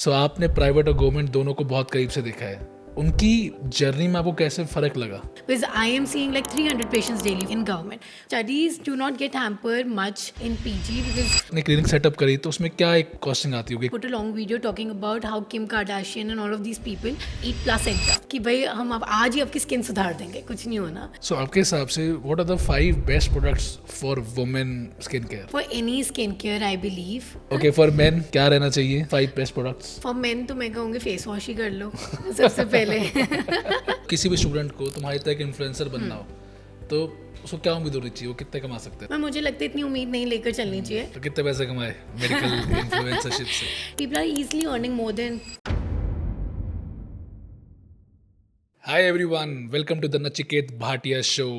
सो आपने प्राइवेट और गवर्नमेंट दोनों को बहुत करीब से देखा है, उनकी जर्नी में आपको कैसे फर्क लगा? Because I am seeing like 300 patients daily in government. Studies do not get hampered much in PG because आपने क्लिनिक सेटअप करी तो उसमें क्या एक कॉस्टिंग आती होगी? put a long video talking about how Kim Kardashian and all of these people eat placenta. कि भाई हम अब आज ही आपकी स्किन सुधार देंगे, कुछ नहीं होना. सो आपके हिसाब से what are the 5 best products for women skin care? For any skincare, I believe. Okay, for men क्या रहना चाहिए 5 बेस्ट प्रोडक्ट्स? For men तो मैं कहूँगी फेस वॉश ही कर लो सबसे पहले. किसी भी स्टूडेंट को तुम्हारी तरह एक इन्फ्लुएंसर बनना हो तो उसको क्या उम्मीद होनी चाहिए, वो कितने कमा सकते हैं? मैं मुझे लगता है इतनी उम्मीद नहीं लेकर चलनी चाहिए. तो कितने पैसे कमाए मेडिकल इन्फ्लुएंसरशिप से? People are easily earning more than. Hi everyone, welcome to the Nachiket Bhatia show.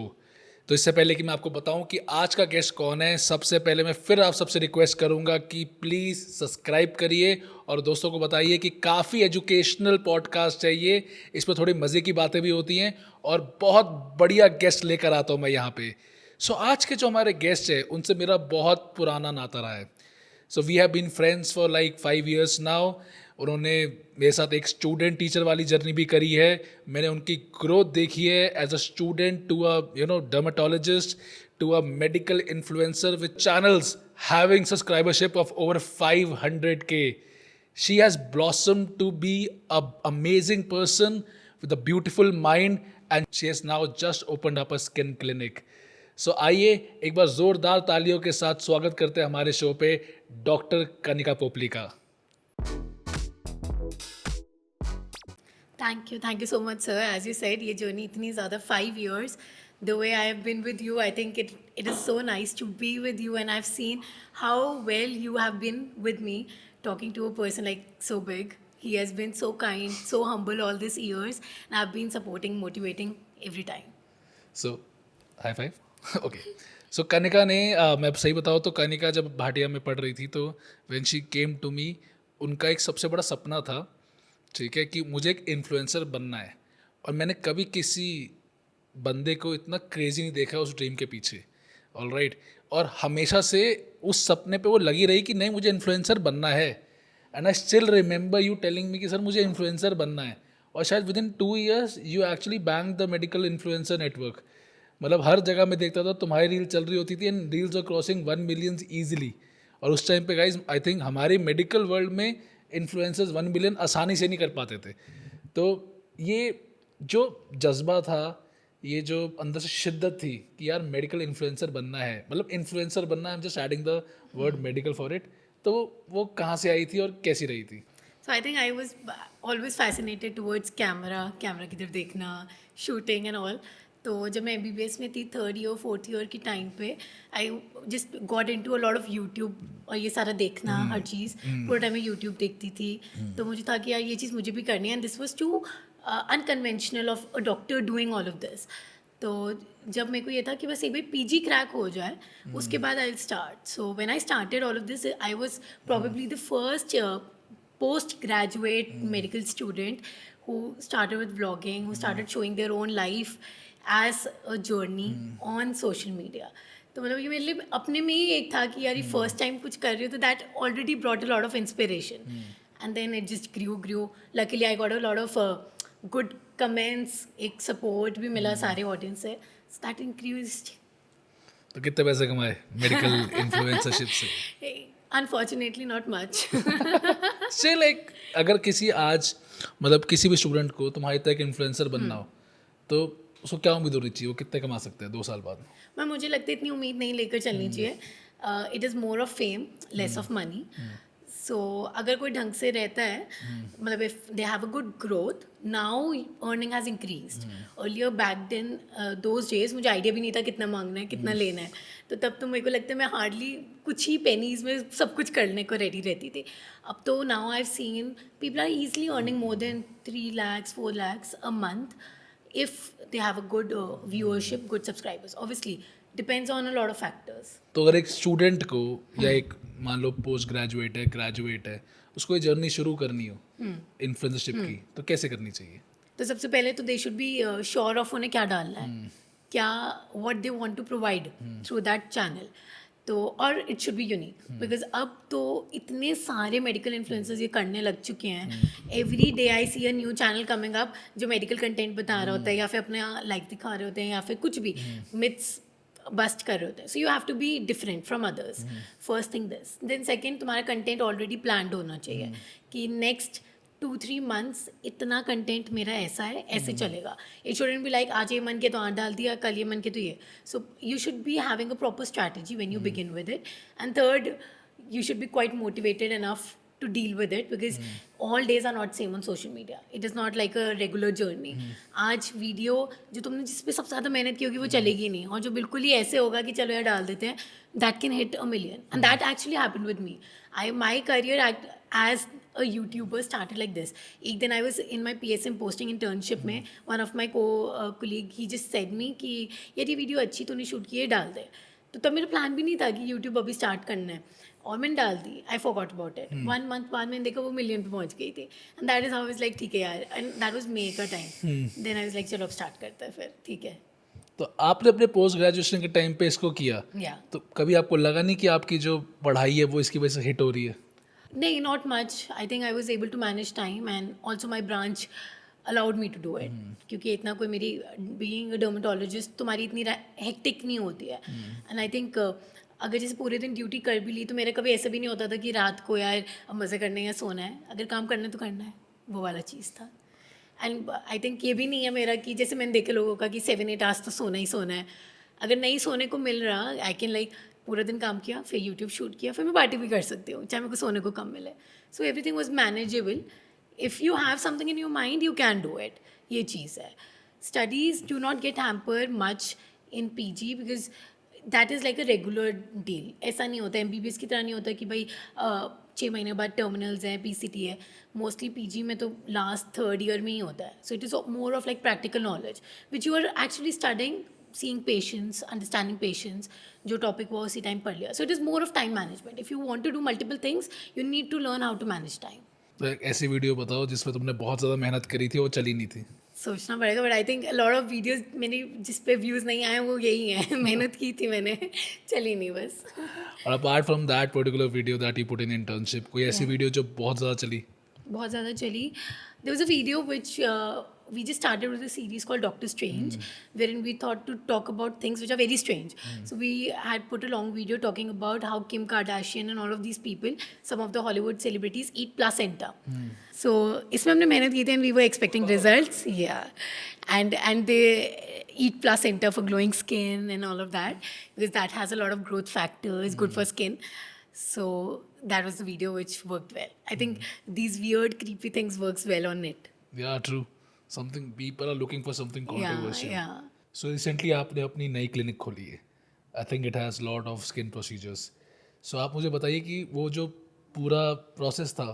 तो इससे पहले कि मैं आपको बताऊं कि आज का गेस्ट कौन है, सबसे पहले मैं फिर आप सबसे रिक्वेस्ट करूंगा कि प्लीज़ सब्सक्राइब करिए और दोस्तों को बताइए कि काफ़ी एजुकेशनल पॉडकास्ट है ये, इसमें थोड़ी मज़े की बातें भी होती हैं और बहुत बढ़िया गेस्ट लेकर आता हूं मैं यहाँ पे। सो आज के जो हमारे गेस्ट हैं उनसे मेरा बहुत पुराना नाता रहा है। So we have been friends for like 5 years now. उन्होंने मेरे साथ एक स्टूडेंट टीचर वाली जर्नी भी करी है। मैंने उनकी ग्रोथ देखी है as a student to a dermatologist to a medical influencer with channels having subscribership of over 500K. She has blossomed to be an amazing person with a beautiful mind and she has now just opened up a skin clinic. So आइए एक बार जोरदार तालियों के साथ स्वागत करते हैं हमारे शो पे डॉक्टर कनिका पोपली का। Thank you so much, sir. As you said, ये journey इतनी ज़्यादा 5 years. The way I have been with you, I think it is so nice to be with you, and I've seen how well you have been with me, talking to a person like so big. He has been so kind, so humble all these years, and I've been supporting, motivating every time. So high five. Okay, सो कनिका ने मैं सही बताऊँ तो कनिका जब भाटिया में पढ़ रही थी तो when she came to me, उनका एक सबसे बड़ा सपना था, ठीक है, कि मुझे एक इन्फ्लुएंसर बनना है। और मैंने कभी किसी बंदे को इतना क्रेजी नहीं देखा उस ड्रीम के पीछे, ऑलराइट। और हमेशा से उस सपने पे वो लगी रही कि नहीं मुझे इन्फ्लुएंसर बनना है। And I still remember you telling me कि सर मुझे इन्फ्लुएंसर बनना है। और शायद with in 2 years you actually bank the medical influencer network. मतलब हर जगह मैं देखता था तुम्हारी रील चल रही होती थी and reels are crossing 1 million easily. और उस टाइम पे गाइज आई थिंक हमारे मेडिकल वर्ल्ड में इन्फ्लुएंसर्स 1 million आसानी से नहीं कर पाते थे। तो ये जो जज्बा था, ये जो अंदर से शिद्दत थी कि यार मेडिकल इन्फ्लुएंसर बनना है, मतलब इन्फ्लुएंसर बनना है, आई am just adding the word medical for it, तो वो कहाँ से आई थी और कैसी रही थी? So I think I was always fascinated towards camera की तरफ देखना, शूटिंग एंड ऑल. तो जब मैं MBBS में थी 3rd year 4th year की टाइम पे I just got into a lot of YouTube और ये सारा देखना हर चीज़ पूरा टाइम मैं यूट्यूब देखती थी. तो मुझे था कि यार ये चीज़ मुझे भी करनी है and this was too unconventional of a doctor doing all of this. तो जब मेरे को ये था कि बस एक बार PG क्रैक हो जाए उसके बाद I will start. So when I started all of this I was probably the first postgraduate medical student who started with vlogging, who started showing their own life as a journey on social media. तो मतलब ये मेरे लिए अपने में ही एक था कि यार ये फर्स्ट टाइम कुछ कर रही हूँ तो that already brought a lot of inspiration and then it just grew. Luckily I got a lot of good comments, एक सपोर्ट भी मिला सारे ऑडियंस से, सो दैट इंक्रीज्ड. तो कितने पैसे कमाए मेडिकल इन्फ्लुएंसरशिप से? Unfortunately not much. से लाइक अगर किसी आज मतलब किसी भी स्टूडेंट को तुम्हारी तरह एक इन्फ्लुएंसर बनना हो तो उसको क्या उम्मीद होनी चाहिए, वो कितने कमा सकते हैं 2 साल बाद? मैं मुझे लगता है इतनी उम्मीद नहीं लेकर चलनी चाहिए. It is more of fame, less of money. So अगर कोई ढंग से रहता है, मतलब if they have a good growth, now earning has increased. Earlier back then those days मुझे आइडिया भी नहीं था कितना मांगना है, कितना लेना है. तो तब तो मेरे को लगता है मैं हार्डली कुछ ही पेनीज में सब कुछ करने को रेडी रहती थी. अब तो now I have seen people are easily earning more than 3 lakhs 4 lakhs a month if they have a good viewership, good subscribers. Obviously, depends on a lot of factors. तो अगर एक स्टूडेंट को या एक मान लो पोस्ट ग्रेजुएट है, graduate है, उसको ये जर्नी शुरू करनी हो इन्फ्लुएंसरशिप की, तो कैसे करनी चाहिए? तो सबसे पहले तो they should be sure of उन्हें क्या डालना है, क्या what they want to provide through that channel. तो और it should be unique because अब तो इतने सारे मेडिकल इन्फ्लुएंसर्स ये करने लग चुके हैं. Every day I see a new channel coming up जो मेडिकल कंटेंट बता रहा होता है या फिर अपने लाइफ दिखा रहे होते हैं या फिर कुछ भी मिथ्स बस्ट कर रहे होते हैं. So you have to be different from others. First thing this. Then second, तुम्हारा कंटेंट ऑलरेडी प्लान्ड होना चाहिए कि नेक्स्ट 2-3 मंथ्स इतना कंटेंट मेरा ऐसा है, ऐसे चलेगा. इट शुडंट बी लाइक आज ये मन के तो आज डाल दिया, कल ये मन के तो ये. So you should be having a proper strategy when you begin with it. And third, you should be quite motivated enough to deal with it because all days are not same on social media. It is not like a regular journey. आज video जो तुमने जिस पे सबसे ज़्यादा मेहनत की होगी वो चलेगी नहीं, और जो बिल्कुल ही ऐसे होगा कि चलो यार डाल देते हैं, that can hit 1 million. And that actually happened with me. My career as a YouTuber started like this. एक दिन I was in my PSM posting internship में, one of my colleague he just said me कि यार ये video अच्छी तूने shoot की है, डाल दे. तो तब मेरा प्लान भी नहीं था कि यूट्यूब अभी स्टार्ट करना है, और मैंने डाल दी. I forgot about it. 1 month बाद मैंने देखा वो मिलियन पे पहुंच गई थी. And that is how is like ठीक है यार. एंड दैट वाज मे का time. Then I was like चलो अब स्टार्ट करते हैं फिर, ठीक है. तो आपने अपने पोस्ट ग्रेजुएशन के टाइम पे इसको किया, या तो कभी आपको लगा नहीं कि आपकी जो पढ़ाई है वो इसकी वजह से हिट हो रही है? नहीं, not much. I think I was able to manage time and also my branch allowed me to do it. क्योंकि इतना कोई मेरी being a dermatologist तुम्हारी इतनी हेक्टिक नहीं होती है. एंड आई थिंक अगर जैसे पूरे दिन ड्यूटी कर भी ली तो मेरा कभी ऐसा भी नहीं होता था कि रात को यार अब मज़े करने हैं या सोना है. अगर काम करना है तो करना है, वो वाला चीज़ था. एंड आई थिंक ये भी नहीं है मेरा कि जैसे मैंने देखे लोगों का कि 7-8 आवर्स तो सोना ही सोना है. अगर नहीं सोने को मिल रहा, आई कैन लाइक पूरा दिन काम किया, फिर यूट्यूब शूट किया, फिर मैं पार्टी भी कर सकती हूँ चाहे मेरे को सोने को कम मिले. So everything was manageable. If you have something in your mind you can do it. ये चीज़ है. Studies do not gate hamper much in PG because that is like a regular deal. ऐसा नहीं होता MBBS की तरह नहीं होता कि भाई 6 महीने बाद टर्मिनल्स हैं, PCT है. मोस्टली PG में तो लास्ट 3rd ईयर में ही होता है. So it is more of like practical knowledge which you are actually studying, seeing patients, understanding patients, जो टॉपिक हुआ उसी टाइम पढ़ लिया. So it is more of time management. If you want to do multiple things you need to learn how to manage time. तो एक ऐसी video बताओ जिसमें तुमने बहुत ज़्यादा मेहनत करी थी, वो चली नहीं थी. सोचना पड़ेगा, but I think lot of videos मेरी जिस पे व्यूज़ नहीं आए वो यही हैं. मेहनत की थी मैंने, चली नहीं बस. और apart from that particular video that you put in internship, कोई ऐसी वीडियो जो बहुत ज़्यादा चली? बहुत ज़्यादा चली. There was a video which we just started with a series called Doctor Strange, wherein we thought to talk about things which are very strange. So we had put a long video talking about how Kim Kardashian and all of these people, some of the Hollywood celebrities, eat placenta. So इसमें हमने मेहनत की थी and we were expecting results. Yeah, and they eat placenta for glowing skin and all of that because that has a lot of growth factors, good for skin. So that was the video which worked well. I think these weird, creepy things works well on it. Yeah, true. Something people are looking for something controversial. Yeah. So recently आपने अपनी नई clinic खोली है. I think it has lot of skin procedures. So आप मुझे बताइए कि वो जो पूरा प्रोसेस था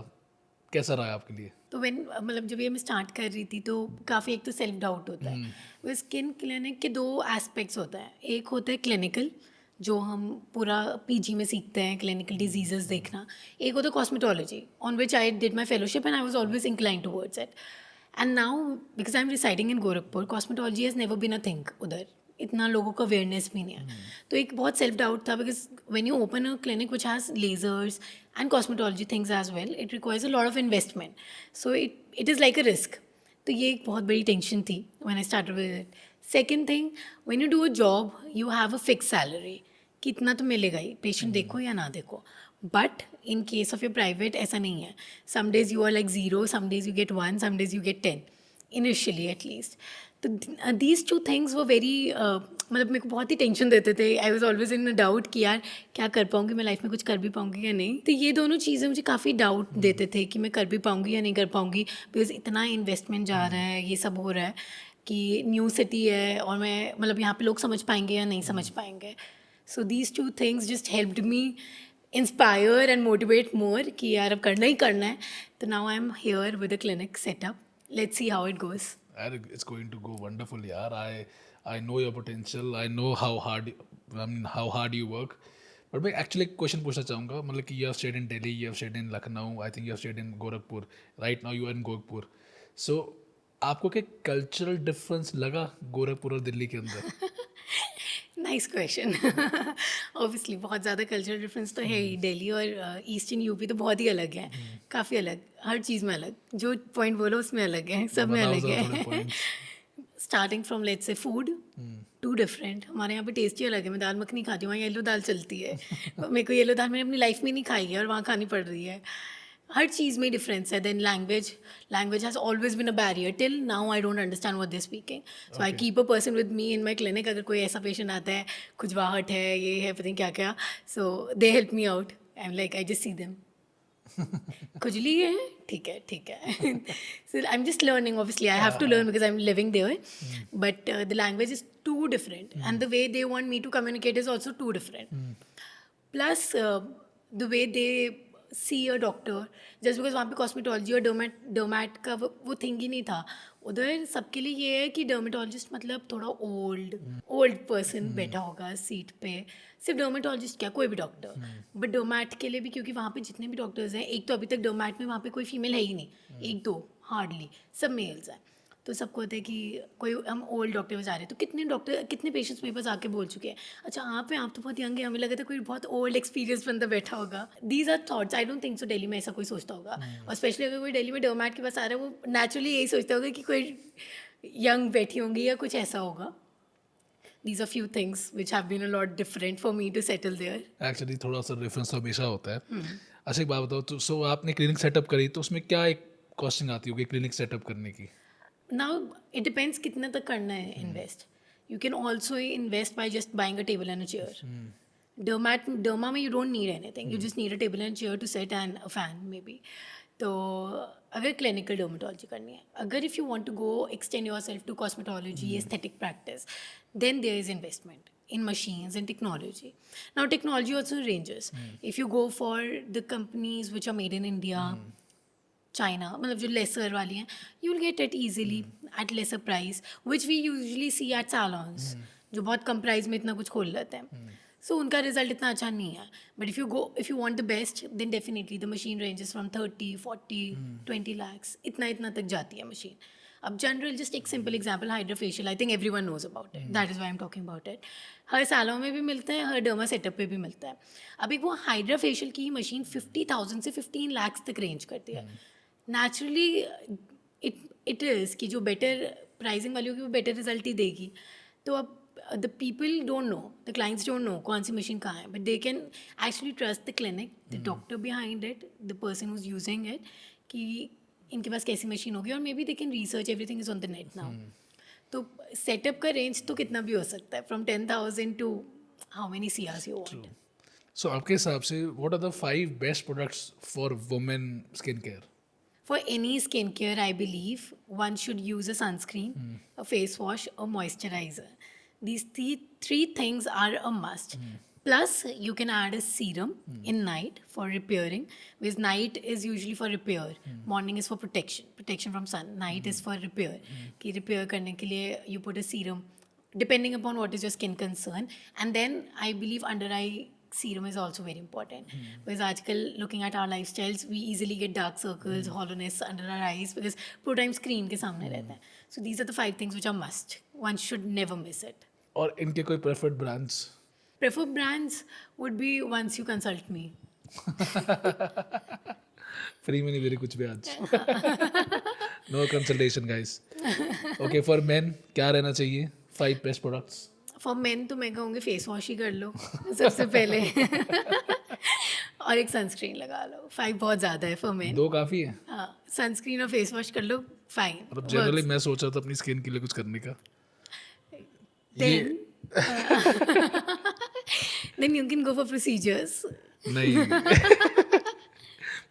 कैसा रहा आपके लिए? तो मतलब जब ये मैं स्टार्ट कर रही थी तो काफ़ी एक तो सेल्फ डाउट होता है. वो स्किन क्लिनिक के 2 एस्पेक्ट्स होता है. एक होता है क्लिनिकल जो हम पूरा PG में सीखते हैं, क्लिनिकल डिजीजेस देखना. एक होता है cosmetology on which I did my fellowship and I was always incline towards it. And now because I am residing in Gorakhpur, cosmetology has never been a thing उधर. इतना लोगों का अवेयरनेस भी नहीं है. तो एक बहुत सेल्फ डाउट था because when you open a clinic which has lasers and cosmetology things as well, it requires a lot of investment. So it is like a risk. तो ये एक बहुत बड़ी टेंशन थी when I started with it. Second thing, when you do a job you have a fix salary. कितना तो मिलेगा ही, पेशेंट देखो या ना देखो. But in case of your private ऐसा नहीं है. Some days you are like 0, some days you get 1, some days you get 10 initially at least. तो दीज 2 थिंग्स वो वेरी मतलब मेरे को बहुत ही टेंशन देते थे. I was always in doubt कि यार क्या कर पाऊँगी मैं लाइफ में, कुछ कर भी पाऊँगी या नहीं. तो ये दोनों चीज़ें मुझे काफ़ी डाउट देते थे कि मैं कर भी पाऊँगी या नहीं कर पाऊँगी बिकॉज इतना इन्वेस्टमेंट जा रहा है, ये सब हो रहा है कि न्यू सिटी है और मैं मतलब यहाँ पे लोग समझ पाएंगे या नहीं समझ पाएंगे. So these 2 things just helped me inspire and motivate more कि यार अब करना ही करना है. तो now I'm here with a clinic set up. Let's see how it goes. It's going to go wonderful, yaar. I know your potential. I know how hard you work. But मैं actually एक question पूछना चाहूँगा, मतलब कि you have stayed in Delhi, you have stayed in Lucknow, I think you have stayed in Gorakhpur. Right now you are in Gorakhpur. So आपको क्या cultural difference लगा गोरखपुर और दिल्ली के अंदर? Nice question. ऑब्वियसली बहुत ज़्यादा कल्चरल डिफरेंस तो है ही। दिल्ली और ईस्टर्न यूपी तो बहुत ही अलग है, काफ़ी अलग, हर चीज़ में अलग। जो पॉइंट बोलो उसमें अलग है, सब में बताओ अलग ज़रा थोड़े है। Points. Starting from let's say food, to different. हमारे यहाँ पे टेस्ट ही अलग है। मैं दाल मखनी खाती हूँ, वहाँ येलो दाल चलती है। मेरे को येलो दाल मैंने अपनी लाइफ में नहीं खाई है और वहाँ खानी पड़ रही है। हर चीज़ में डिफरेंस है। Then language, language has always been a barrier. Till now I don't understand what they speaking, so I Okay. Keep a person with me in my clinic. अगर कोई ऐसा पेशेंट आता है, खुजवाहट है, ये है, पता नहीं क्या क्या, so they help me out. I am like, I just see them, खुजली है, ठीक है, ठीक है। So I'm just learning. Obviously, I have to learn because I'm living there. But the language is too different, and the way they want me to communicate is also too different. Plus, the way they see a doctor, just because वहाँ पे cosmetology और डर्मैट का वो thing he नहीं था। उधर सबके लिए ये है कि डर्मेटोलॉजिस्ट मतलब थोड़ा ओल्ड पर्सन बैठा होगा सीट पे। सिर्फ डर्मेटोलॉजिस्ट क्या, कोई भी डॉक्टर। बट डर्मैट के लिए भी, क्योंकि वहाँ पे जितने भी डॉक्टर्स हैं, एक तो अभी तक डर्मैट में वहाँ पे कोई फीमेल है ही नहीं, एक दो हार्डली, सब मेल्स हैं। तो सबको होता है कि कोई हम ओल्ड डॉक्टर पे जा रहे हैं, तो कितने पेशेंट्स मेरे पास आके बोल चुके हैं, अच्छा आप तो बहुत यंग है, हमें लगा था कोई बहुत ओल्ड एक्सपीरियंस बंदा बैठा होगा। These are thoughts. I don't think so Delhi में ऐसा कोई सोचता होगा। और स्पेशली अगर कोई दिल्ली में डर्मैट के पास आ रहा है, वो नेचुरली यही सोचता होगा कि कोई यंग बैठी होंगी या कुछ ऐसा होगा। These are few things which have been a lot different for me to settle there. Actually थोड़ा सा डिफरेंस हमेशा होता है। अच्छा एक बात बताओ, तो सो आपने क्लिनिक सेटअप करी तो उसमें क्या एक कॉस्टिंग आती होगी क्लिनिक सेटअप करने की? Now it depends कितने तक करना है invest. You can also invest by just buying a table and a chair. Derma में you don't need anything. You just need a table and chair to sit and a fan maybe. तो अगर clinical dermatology करनी है, अगर if you want to go extend yourself to cosmetology, aesthetic practice, then there is investment in machines and technology. Now technology also ranges. If you go for the companies which are made in India, China, मतलब जो laser वाली हैं, you will get it easily at lesser price, which we usually see at salons, जो बहुत कम price में इतना कुछ खोल लेते हैं। सो उनका रिजल्ट इतना अच्छा नहीं है। But if you want the best, then definitely the machine ranges from 30, 40, 20 lakhs, इतना तक जाती है मशीन। अब जनरल, जस्ट एक simple example, hydra facial, I think everyone knows about it, that is why I am talking about it. हर salon में भी मिलता है, हर डर्मा सेटअप पे भी मिलता है। अब एक वो हाइड्रा फेशियल की मशीन 50,000 से 15 lakhs तक रेंज करती है। नेचुरली इट इज़ कि जो बेटर प्राइसिंग वाली होगी वो बेटर रिजल्ट ही देगी। तो अब the people don't know, the clients don't know कौन सी मशीन कहाँ है, but they can actually trust the clinic, the doctor behind it, the person who is using it, कि इनके पास कैसी मशीन होगी। और maybe they can research, everything is on the net now. तो सेटअप का रेंज तो कितना भी हो सकता है, from 10,000 to how many CRs you want. सो आपके हिसाब से what are the 5 best products for women skin care? For any skincare, I believe one should use a sunscreen, a face wash, a moisturizer. These three things are a must. Plus, you can add a serum in night for repairing, because night is usually for repair. Morning is for protection from sun. Night is for repair. कि repair करने के लिए you put a serum, depending upon what is your skin concern. And then I believe under eye serum is also very important, because आजकल looking at our lifestyles, we easily get dark circles, hollowness under our eyes, because पूरा time screen के सामने रहते हैं. So these are the 5 things which are must. One should never miss it. और इनके कोई preferred brands? Preferred brands would be once you consult me. Free में नहीं दे रही कुछ भी आज। No consultation guys. Okay, for men क्या रहना चाहिए 5 बेस्ट प्रोडक्ट्स? फॉर मेन तो मैं कहूँगी फेस वॉश ही कर लो सबसे पहले। और एक सनस्क्रीन लगा लो। 5 बहुत ज़्यादा है फॉर मेन। 2 काफ़ी है? हाँ, सनस्क्रीन और फेस वॉश कर लो, फाइन। मतलब जनरली मैं सोच रहा था अपनी स्किन के लिए कुछ करने का। Then, then you can go for procedures. नहीं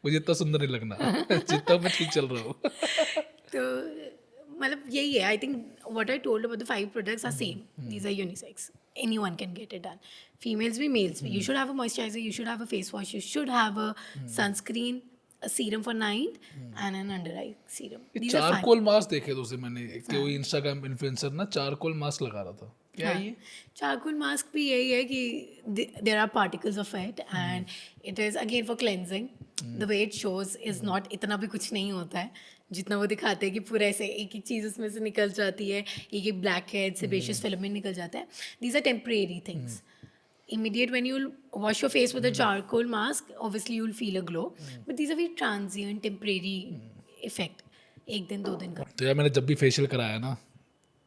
मुझे इतना सुंदर नहीं लगना जितना मैं ठीक चल रहा हूँ। तो मतलब यही है। I think what I told about the 5 products are same, these are unisex, anyone can get it done, females भी मेल्स भी। You should have a moisturiser, you should have a face wash, you should have a sunscreen, a serum for night and an under eye serum. These are 5. Charcoal mask देखे तो उसे मैंने कि वो Instagram influencer ना charcoal mask लगा रहा था। क्या है ये? चारकोल मास्क भी यही है कि there are particles of it and it is again for cleansing. The way it shows is not, इतना भी कुछ नहीं होता है जितना वो दिखाते हैं कि पूरा ऐसे एक एक चीज़ उसमें से निकल जाती है, एक एक ब्लैक हेड सेबेशियस फिलामेंट निकल जाता है. These are temporary things. Immediate when you'll wash your face with a charcoal mask, obviously you'll feel a glow, but these are very transient, temporary effect. एक दिन 2 दिन का. तो यार मैंने जब भी फेशियल कराया ना,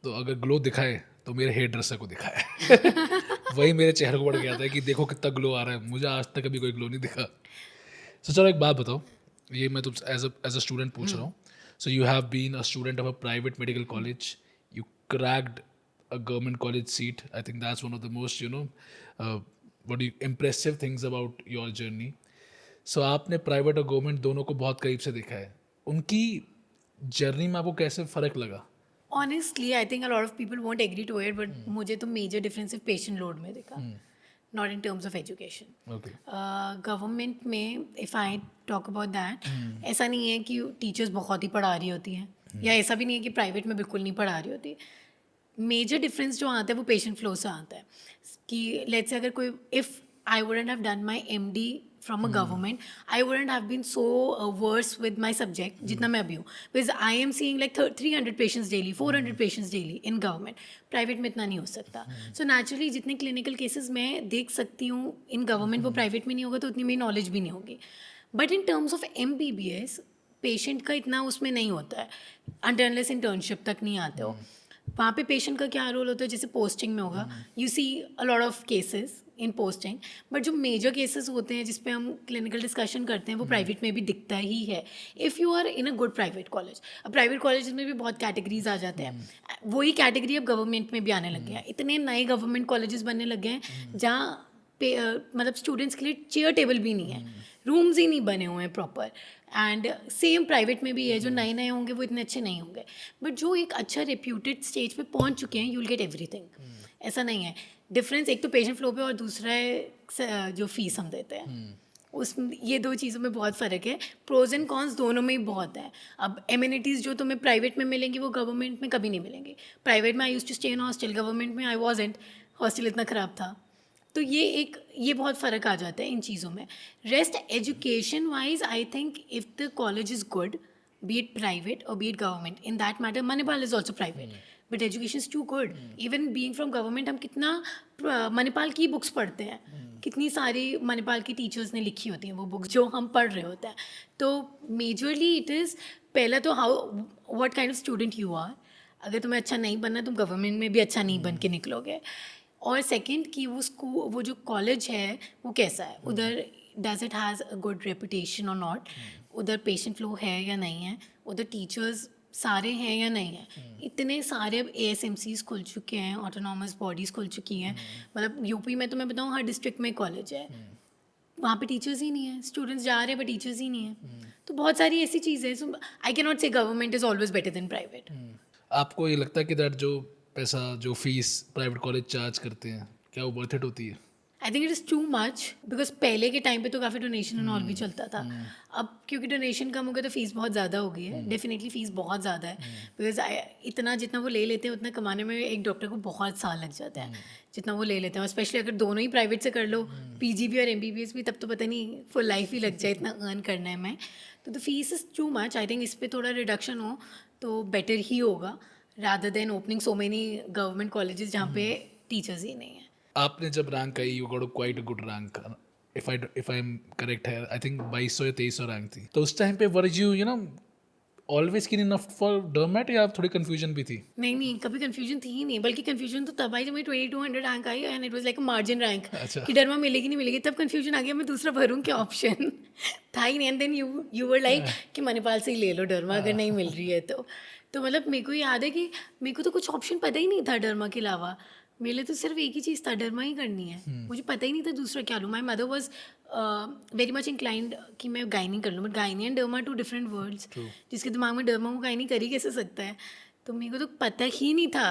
तो अगर ग्लो दिखाए तो मेरे हेयर ड्रेसर को दिखाया. वही मेरे चेहरे को बढ़ गया था कि देखो कितना ग्लो आ रहा है. मुझे आज तक कभी कोई ग्लो नहीं दिखा. सो चलो एक बात बताओ, ये मैं तुम एज अ स्टूडेंट पूछ रहा हूँ. So you have been a student of a private medical college, you cracked a government college seat. I think that's one of the most, impressive things about your journey. So आपने private और government दोनों को बहुत करीब से देखा है. उनकी जर्नी में आपको कैसे फ़र्क लगा? Honestly, I think a lot of people won't agree to it, but मुझे तो major difference सिर्फ patient load में दिखा, not in terms of education. Okay. Government में if I talk about that, ऐसा नहीं है कि टीचर्स बहुत ही पढ़ा रही होती हैं, या ऐसा भी नहीं है कि प्राइवेट में बिल्कुल नहीं पढ़ा रही होती. मेजर डिफरेंस जो आता है वो पेशेंट फ्लो से आता है कि लेट्स से अगर कोई, if I wouldn't have done my MD from a government, I wouldn't have been so worse with my subject जितना मैं अभी हूँ, because I am seeing like 300 patients daily, 400 patients daily in government. Private में इतना नहीं हो सकता. So naturally जितने क्लिनिकल केसेस मैं देख सकती हूँ इन गवर्नमेंट, वो प्राइवेट में नहीं होगा, तो उतनी मेरी नॉलेज भी नहीं होगी. But in terms of MBBS patient का इतना उसमें नहीं होता है, अनलेस इंटर्नशिप तक नहीं आते हो. वहाँ पे पेशेंट का क्या रोल होता है, जैसे पोस्टिंग में होगा, you see a lot of cases in posting, but जो मेजर केसेस होते हैं जिस पे हम क्लिनिकल डिस्कशन करते हैं वो प्राइवेट में भी दिखता ही है. If you are in a good private college. अब प्राइवेट कॉलेज में भी बहुत कैटेगरीज आ जाते हैं, वही कैटेगरी अब गवर्नमेंट में भी आने लग गया है. इतने नए गवर्नमेंट कॉलेजेस बनने लग गए हैं जहाँ मतलब स्टूडेंट्स के लिए चेयर टेबल भी नहीं है, रूम्स ही नहीं बने हुए हैं प्रॉपर. एंड सेम प्राइवेट में भी है, जो नए नए होंगे वो इतने अच्छे नहीं होंगे, बट जो एक अच्छा रेप्यूटेड स्टेज पे पहुंच चुके हैं, यू विल गेट एवरीथिंग. ऐसा नहीं है. डिफरेंस एक तो पेशेंट फ्लो पे और दूसरा है जो फीस हम देते हैं, उस ये 2 चीज़ों में बहुत फ़र्क है. प्रोज एंड कॉन्स दोनों में ही बहुत है. अब एमिनिटीज़ जो तुम्हें प्राइवेट में मिलेंगी वो गवर्नमेंट में कभी नहीं मिलेंगी. प्राइवेट में I used to stay in hostel, government में आई वाज़न्ट. हॉस्टल इतना ख़राब था. तो ये बहुत फ़र्क आ जाता है इन चीज़ों में. Rest education wise I think if the college is good, be it private और be it government, in that matter Manipal is also private, but education is too good. Even being from government, हम कितना मणिपाल की books पढ़ते हैं, कितनी सारी मणिपाल की teachers ने लिखी होती हैं वो बुक्स जो हम पढ़ रहे होते हैं. तो मेजरली इट इज़, पहला तो how what kind of student you are. अगर तुम्हें अच्छा नहीं बनना, तुम गवर्नमेंट में भी अच्छा नहीं बन के निकलोगे. और सेकंड कि वो जो कॉलेज है वो कैसा है, उधर does it has a good reputation और नॉट, उधर पेशेंट फ्लो है या नहीं है, उधर टीचर्स सारे हैं या नहीं है. इतने सारे अब ASMCs खुल चुके हैं, ऑटोनॉमस बॉडीज़ खुल चुकी हैं. मतलब यूपी में तो मैं बताऊँ हर डिस्ट्रिक्ट में कॉलेज है, वहाँ पे टीचर्स ही नहीं है. स्टूडेंट्स जा रहे हैं बट टीचर्स ही नहीं है. तो बहुत सारी ऐसी चीज़ें. सो आई कैन नॉट से government is always better than private. आपको ये लगता है कि दैट जो पैसा, जो फीस प्राइवेट कॉलेज चार्ज करते हैं, क्या वो वर्थ इट होती है? I think it is too much, because पहले के टाइम पे तो काफ़ी डोनेशन एंड ऑल भी चलता था. अब क्योंकि डोनेशन कम हो गया तो फीस बहुत ज़्यादा हो गई है. डेफिनेटली फीस बहुत ज़्यादा है, बिकॉज इतना जितना वो ले लेते हैं उतना कमाने में एक डॉक्टर को बहुत साल लग जाता है जितना वो ले लेते हैं. और स्पेशली अगर दोनों ही प्राइवेट से कर लो, PGB और MBBS भी, तब तो पता नहीं फुल लाइफ ही लग जाए इतना अर्न करने में. तो the fees is too much. I think इस पर थोड़ा रिडक्शन हो तो बेटर ही होगा, rather than opening so many government colleges जहाँ पे टीचर्स ही नहीं है. आपने जब rank I, you got quite a good rank, if I M correct है, आई थिंक 2200 या 2300 रैंक थी. तो उस टाइम पे वर यू नो ऑलवेज कीन इनफ फॉर डर्मेट, या थोड़ी कंफ्यूजन भी थी? नहीं, कभी कंफ्यूजन थी ही नहीं. बल्कि कंफ्यूजन तो तब आई जब मेरी 2200 rank I and it was like a margin rank, अच्छा. कि डरमा मिलेगी नहीं मिलेगी. तब कंफ्यूजन आ गया, मैं दूसरा भरूँ क्या ऑप्शन था ही नहीं. And then you were like कि मणिपाल से ही ले लो डरमा अगर नहीं मिल रही है तो मतलब मेरे को याद है कि मेरे को तो कुछ ऑप्शन पता ही नहीं था डरमा के अलावा. मेरे लिए तो सिर्फ एक ही चीज़ था, डरमा ही करनी है. मुझे पता ही नहीं था दूसरा क्या लूँ. My mother was very much inclined कि मैं गायनी कर लूँ, but gynae and derma 2 different words. जिसके दिमाग में डर्मा को गायनी कर ही कैसे सकता है. तो मेरे को तो पता ही नहीं था.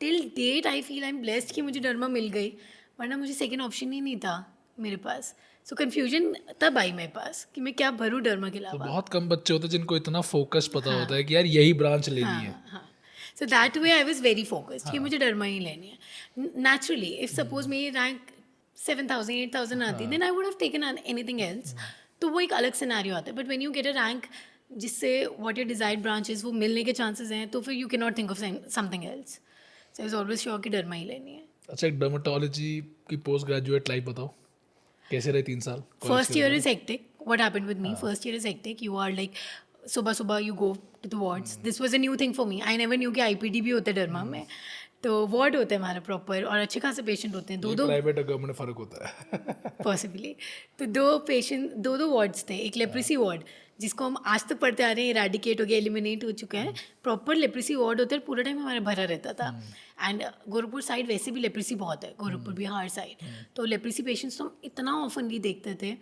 Till date I feel I am blessed कि मुझे डर्मा मिल गई, वरना मुझे सेकेंड ऑप्शन ही नहीं था मेरे पास. सो कन्फ्यूजन तब आई मेरे पास कि मैं क्या भरूँ डर्मा के तो अलावा. बहुत कम बच्चे होते हैं जिनको इतना फोकस पता होता है कि यार यही ब्रांच लेनी है. हाँ. So that way I was very focused कि मुझे डरमा ही लेनी है नेचुरली. इफ सपोज मेरी रैंक 7,000 8,000 आती then I would have taken anything else. तो वो एक अलग सिनेरियो आता है. But when you get a rank जिससे व्हाट योर डिजायर्ड ब्रांचेस वो मिलने के चांसेस हैं तो फिर you can not think of something else. So I was always sure कि डरमा ही लेनी है. अच्छा, एक डर्मेटोलॉजी की पोस्ट ग्रेजुएट लाइफ बताओ, कैसे रहे 3 साल? First year is hectic. What happened with me? First year is hectic. You are like, सुबह सुबह you go to the wards. This was a new thing for me. I never knew कि IPD भी होता है डरमा में. तो ward होते हैं हमारा प्रॉपर और अच्छे खासे पेशेंट होते हैं. दो प्राइवेट और गवर्नमेंट में फ़र्क होता है. पॉसिबली. तो दो वार्ड्स थे. एक लेप्रेसी वार्ड जिसको हम आज तक पढ़ते आ रहे हैं, इरेडिकेट हो गया, एलिमिनेट हो चुका है. प्रॉपर लेप्रेसी वार्ड होता है, पूरा टाइम हमारा भरा रहता था. एंड गोरखपुर साइड वैसे भी लेप्रेसी बहुत है, गोरखपुर बिहार साइड. तो लेप्रेसी पेशेंट्स तो हम इतना ऑफनली देखते थे.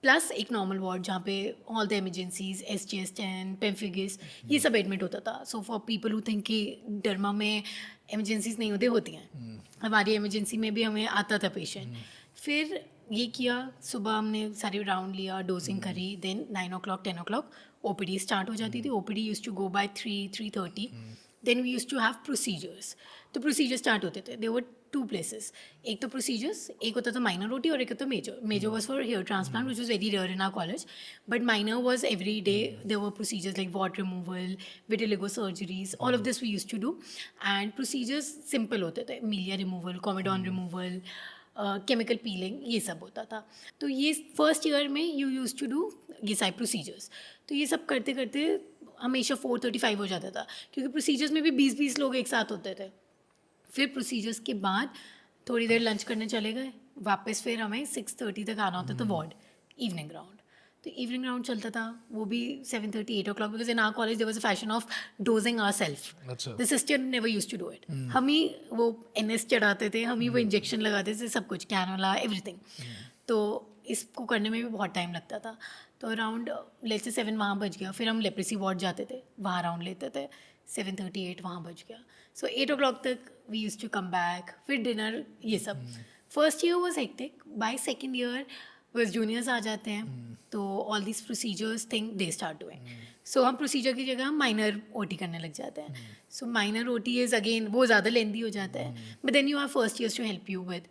प्लस एक नॉर्मल वार्ड जहाँ पे ऑल द इमरजेंसीज, SGS-10, पेम्फिगिस, ये सब एडमिट होता था. So for people who think कि डरमा में इमरजेंसीज नहीं होती हैं, हमारी इमरजेंसी में भी हमें आता था पेशेंट. फिर ये किया, सुबह हमने सारे राउंड लिया, डोजिंग करी. Then 9 o'clock 10 o'clock OPD start हो जाती थी. OPD used to go by 3:30. Then we use to have procedures. तो प्रोसीजर स्टार्ट होते थे. There were 2 places. एक तो प्रोसीजर्स, एक होता था माइनर OT और एक होता major. Major was for hair transplant which was very rare in our college. But minor was every day. There were procedures like wart removal, vitiligo surgeries, all of this we use to do. And procedures simple होते थे. Milia removal, comedone removal, chemical peeling, ये सब होता था. तो ये first year में you used to do ये सारे प्रोसीजर्स. तो ये सब करते करते हमेशा 4:35 हो जाता था क्योंकि प्रोसीजर्स में भी 20-20 लोग एक साथ होते थे. फिर प्रोसीजर्स के बाद थोड़ी देर लंच करने चले गए, वापस फिर हमें 6:30 तक आना होता था वार्ड, इवनिंग राउंड. तो इवनिंग राउंड चलता था वो भी 7:30 8 o'clock because in our college there was a fashion of dosing ourselves. The sister never used to do it. हम ही वो NS चढ़ाते थे, हम ही वो इंजेक्शन लगाते थे, सब कुछ, कैनोला, एवरीथिंग. तो इसको करने में भी बहुत टाइम लगता था. तो अराउंड लेट्स से 7 वहाँ बज गया. फिर हम लेप्रेसी वार्ड जाते थे, वहाँ राउंड लेते थे. 7:30 8 वहाँ बज गया. सो 8 o'clock तक we use to come back, फिर डिनर, ये सब. First year was hectic. By second year बस जूनियर्स आ जाते हैं तो all this procedures thing they start doing. So हम प्रोसीजर की जगह हम माइनर OT करने लग जाते हैं. So minor OT is again वो ज़्यादा लेंदी हो जाता है. But then you have first years to help you with.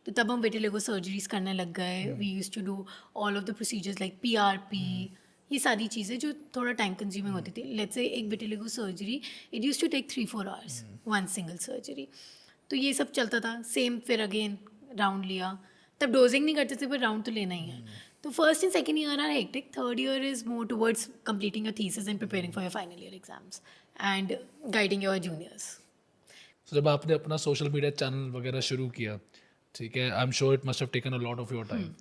तो तब हम विटिलिगो सर्जरीज करने लग गए. We use to do all of the procedures like PRP, ये सारी चीज़ें जो थोड़ा टाइम कंज्यूमिंग होती थी. लेट्स से एक vitiligo surgery it used to take 3-4 hours one single surgery. तो ये सब चलता था. सेम फिर अगेन राउंड लिया. तब डोजिंग नहीं करते थे पर राउंड तो लेना ही है. तो first and second year are hectic. Third year is more towards completing your thesis and preparing for your final year exams and guiding your juniors. तो जब आपने अपना सोशल मीडिया चैनल वगैरह शुरू किया, ठीक है, I am sure it must have taken a lot of your time.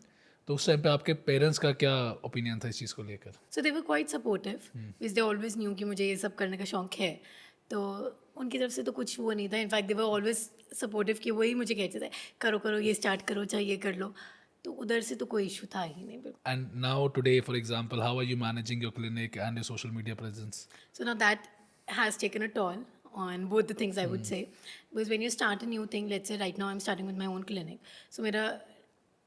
तो उस टाइम पे आपके पेरेंट्स का क्या ओपिनियन था इस चीज़ को लेकर? So they were quite supportive because they always knew कि मुझे ये सब करने का शौक है. तो उनकी तरफ से तो कुछ वो नहीं था. In fact they were always supportive कि वही मुझे कहते थे करो करो, ये स्टार्ट करो, चाहे ये कर लो. तो उधर से तो कोई इशू था ही नहीं. बिल्कुल. And now today for example, how are you managing your clinic and your social media presence? So now that has taken a toll on both the things I would say. Because when you start a new thing, let's say right now I'm starting with my own clinic. So मेरा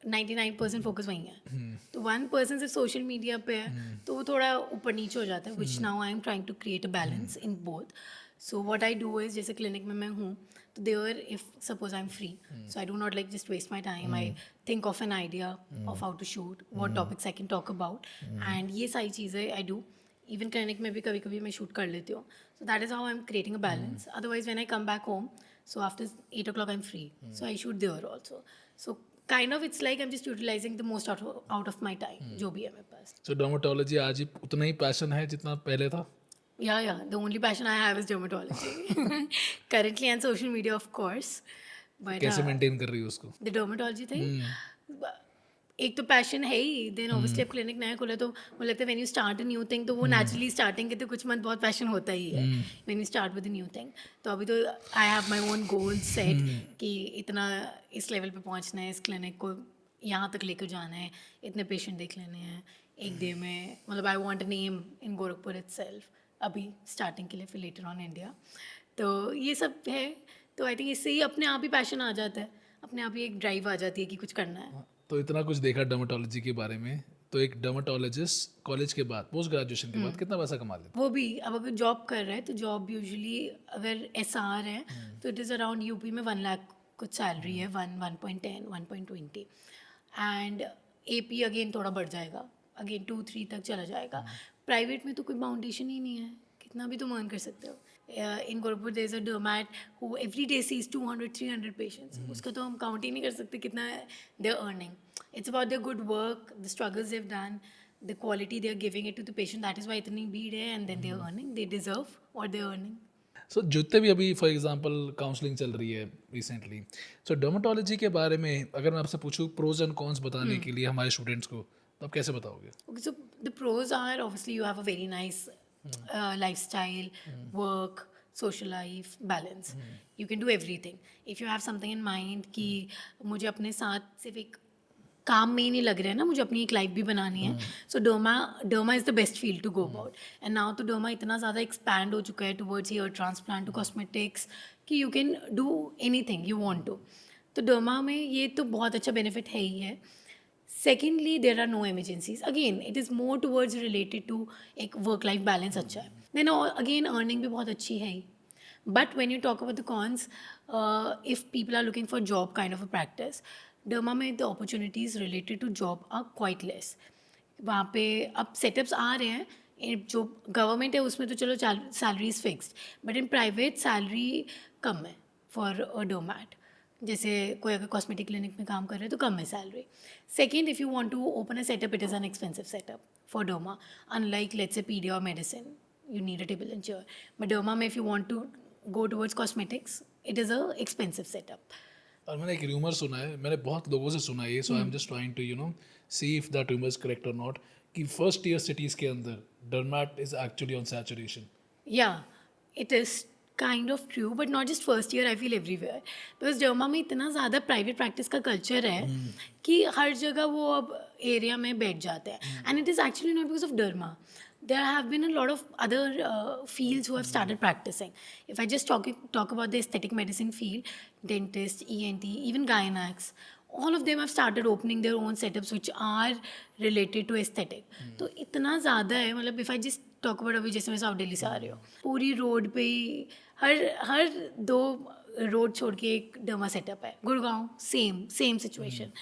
99% focus वहीं है. तो 1% सिर्फ social media पे है तो वो थोड़ा ऊपर नीचे हो जाता है. Which now I am trying to create a balance in both. So what I do is जैसे क्लिनिक में मैं हूँ तो there if suppose I am free so I do not like just waste my time. I think of an idea of how to shoot, what topics I can talk about and ये सारी चीज़ें I do. Even clinic में भी कभी कभी मैं shoot कर लेती हूँ. So that is how I am creating a balance. Otherwise when I come back home so after 8 o'clock I am free so I shoot there also. So kind of it's like I am just utilising the most out of my time जो भी है मेरे पास. सो dermatology आज ही उतना ही passion है जितना पहले था? Yeah, the only passion I have is dermatology. Currently on social media, of course. But कैसे मेंटेन कर रही हो उसको? the dermatology thing, एक तो पैशन है ही. देन ऑब्वियसली अब क्लिनिक नया खोला तो मुझे लगता है when you start a new thing तो वो नेचुरली स्टार्टिंग के तो कुछ मंथ बहुत पैशन होता ही है when you start with a new thing. तो अभी तो I have my own goal set कि इतना इस लेवल पे पहुंचना है, इस क्लिनिक को यहाँ तक लेकर जाना है, इतने पेशेंट देख लेने हैं एक डे में. मतलब I want a name in Gorakhpur itself अभी स्टार्टिंग के लिए, फिर लेटर ऑन इंडिया. तो ये सब है. तो आई थिंक इससे ही अपने आप ही पैशन आ जाता है, अपने आप ही एक ड्राइव आ जाती है कि कुछ करना है. तो इतना कुछ देखा डर्मेटोलॉजी के बारे में, तो एक डर्मेटोलॉजिस्ट कॉलेज के बाद, पोस्ट ग्रेजुएशन के बाद कितना पैसा कमा लेता वो भी अब अगर जॉब कर रहा है तो जॉब यूजुअली अगर SR है तो इट इज़ अराउंड यूपी में 1 लाख कुछ सैलरी है, 1.10 1.20 एंड AP अगेन थोड़ा बढ़ जाएगा, अगेन 2-3 तक चला जाएगा। प्राइवेट में तो कोई बाउंडेशन ही नहीं है, कितना भी तुम अर्न कर सकते हो। In Gorakhpur there is a dermat who every day sees 200-300 patients, उसका तो हम काउंट ही नहीं कर सकते कितना they are earning. It's about their good work, the struggles they've done, the quality they're giving it to the patient. That is why इतनी भीड़ है and then they're earning. They deserve what they're earning. सो जितने भी अभी for example counselling चल रही है recently, सो dermatology के बारे में अगर मैं आपसे पूछूँ प्रोज एंड कॉन्स बताने के लिए हमारे स्टूडेंट्स को, तो आप कैसे बताओगे? Okay, so the pros are obviously you have a very nice lifestyle, work, social life, balance. You can do everything. If you have something in mind कि मुझे अपने साथ सिर्फ एक काम में ही नहीं लग रहा है ना, मुझे अपनी एक लाइफ भी बनानी है, so derma is the best field to go about. And now तो डर्मा इतना ज़्यादा एक्सपैंड हो चुका है towards hair transplant to cosmetics कि you can do anything you want to. तो डर्मा में ये तो बहुत अच्छा बेनिफिट है ही है। Secondly there are no emergencies, again it is more towards related to एक वर्क लाइफ बैलेंस अच्छा है। देन अगेन अर्निंग भी बहुत अच्छी है ही। But when you talk about the cons, if people are looking for job kind of a practice, derma में the opportunities related to job are quite less. वहाँ पे अब सेटअप्स आ रहे हैं, जो गवर्नमेंट है उसमें तो चलो salary is fixed, but in private salary कम है फॉर अ डोमैट। जैसे कोई अगर कॉस्मेटिक क्लिनिक में काम कर रहे हैं तो कम है salary. Second, if you want to open a setup, it is an expensive setup for derma, unlike let's say pedia और medicine, you need a table and chair. But derma में if you want to go towards cosmetics, it is a expensive setup. और मैंने एक rumour सुना है, मैंने बहुत लोगों से सुना है ये, so I am just trying to see if that rumour is correct और नॉट, कि फर्स्ट ईयर सिटीज़ के अंदर dermat is actually on saturation. Yeah, it is kind of true, but not just first year, I feel everywhere. Because derma में इतना ज़्यादा private practice का culture है कि हर जगह वो अब एरिया में बैठ जाते हैं, and it is actually not because of derma. There have been a lot of other fields who have started practicing. If I just talk about the aesthetic medicine field, dentist, ENT, even gynacs, all of them have started opening their own setups which are related to aesthetic. तो इतना ज़्यादा है, मतलब if I just talk about अभी जैसे मैं south Delhi से आ रही हूँ, पूरी रोड पे ही हर 2 रोड छोड़ के एक डर्मा सेटअप है। Gurgaon same situation.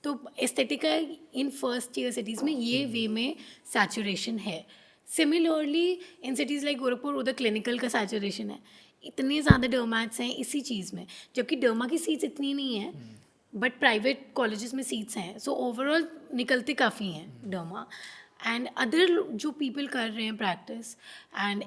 तो एस्थेटिक का इन फर्स्ट ईयर सिटीज़ में ये वे में सैचुरेशन है। Similarly in cities like Gorakhpur उधर क्लिनिकल का सैचुरेशन है, इतने ज़्यादा डर्मैट्स हैं इसी चीज़ में, जबकि डर्मा की सीट्स इतनी नहीं है, बट प्राइवेट कॉलेजेस में सीट्स हैं, सो ओवरऑल निकलते काफ़ी हैं डर्मा। एंड अदर जो पीपल कर रहे हैं practice, and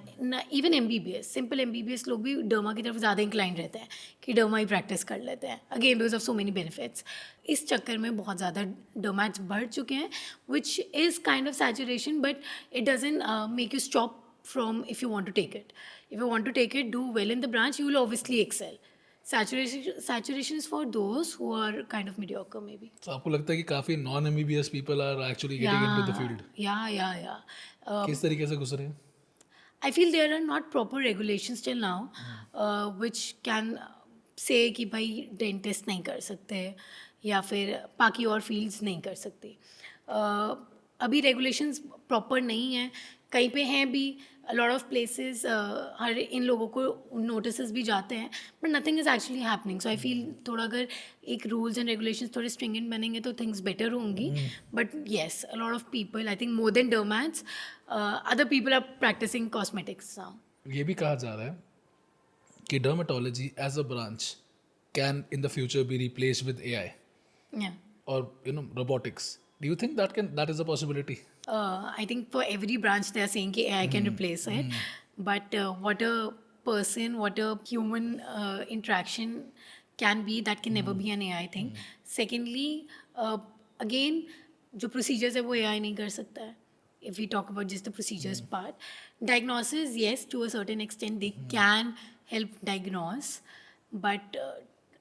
even MBBS, simple MBBS लोग भी डर्मा की तरफ ज़्यादा इंक्लाइन रहते हैं कि डर्मा ही प्रैक्टिस कर लेते हैं, again because of so many benefits. इस चक्कर में बहुत ज़्यादा डर्मैट्स बढ़ चुके हैं, which is kind of saturation, but it doesn't make you stop from if you want to take it. If you want to take it, do well in the branch, you will obviously excel. Saturation is for those who are kind of mediocre maybe. तो आपको लगता है कि काफ़ी non MBBS people are actually getting into the field? Yeah. किस तरीके से घुस रहे हैं? I feel there are not proper regulations till now, which can say कि भाई डेंटिस्ट नहीं कर सकते या फिर बाकी और फील्ड्स नहीं कर सकते। अभी रेगुलेशंस प्रॉपर नहीं है, कहीं पे हैं भी, लॉट ऑफ प्लेसेस हर इन लोगों को नोटिस भी जाते हैं, but nothing is actually happening. So I feel थोड़ा अगर एक रूल्स एंड रेगुलेशंस थोड़े स्ट्रिंगेंट बनेंगे तो थिंग्स बेटर होंगी। But yes, a lot of people, I think more than dermats, other people are practising cosmetics now. ये भी कहा जा रहा है कि dermatology as a branch can in the future be replaced with AI Yeah. or robotics. Do you think that is a possibility? I think for every branch they are saying कि AI can replace it, but what a person, what a human interaction can be, that can never be an AI thing. Secondly, again, जो procedures है वो AI नहीं कर सकता है. If we talk about just the procedures part, diagnosis, yes, to a certain extent they can help diagnose, but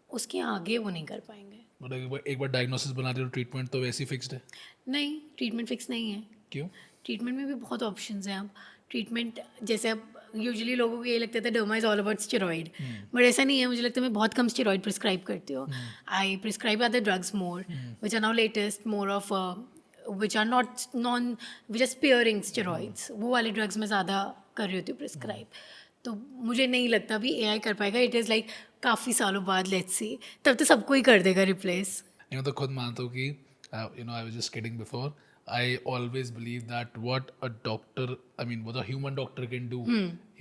उसके आगे वो नहीं कर पाएंगे. मतलब एक बार डायग्नोसिस बना दिया तो ट्रीटमेंट तो वैसे ही फिक्स्ड है? नहीं, ट्रीटमेंट फिक्स नहीं है. क्यों? ट्रीटमेंट में भी बहुत ऑप्शंस हैं. अब ट्रीटमेंट जैसे अब यूजुअली लोगों को ये लगता था derma is all about steroid, but ऐसा नहीं है. मुझे लगता है मैं बहुत कम स्टेरॉइड प्रिस्क्राइब करती हूँ. I prescribe other drugs more which are now latest, more of which are not non which are sparing steroids, वो वाले ड्रग्स मैं ज़्यादा कर रही होती हूँ प्रिस्क्राइब. तो मुझे नहीं लगता अभी AI कर पाएगा. इट इज़ लाइक काफ़ी सालों बाद, लेट्स सी, तब तो सबको ही कर देगा रिप्लेस. मैं तो खुद मानता हूँ कि I was just kidding before. I always believe that what a doctor, I mean what a human doctor can do,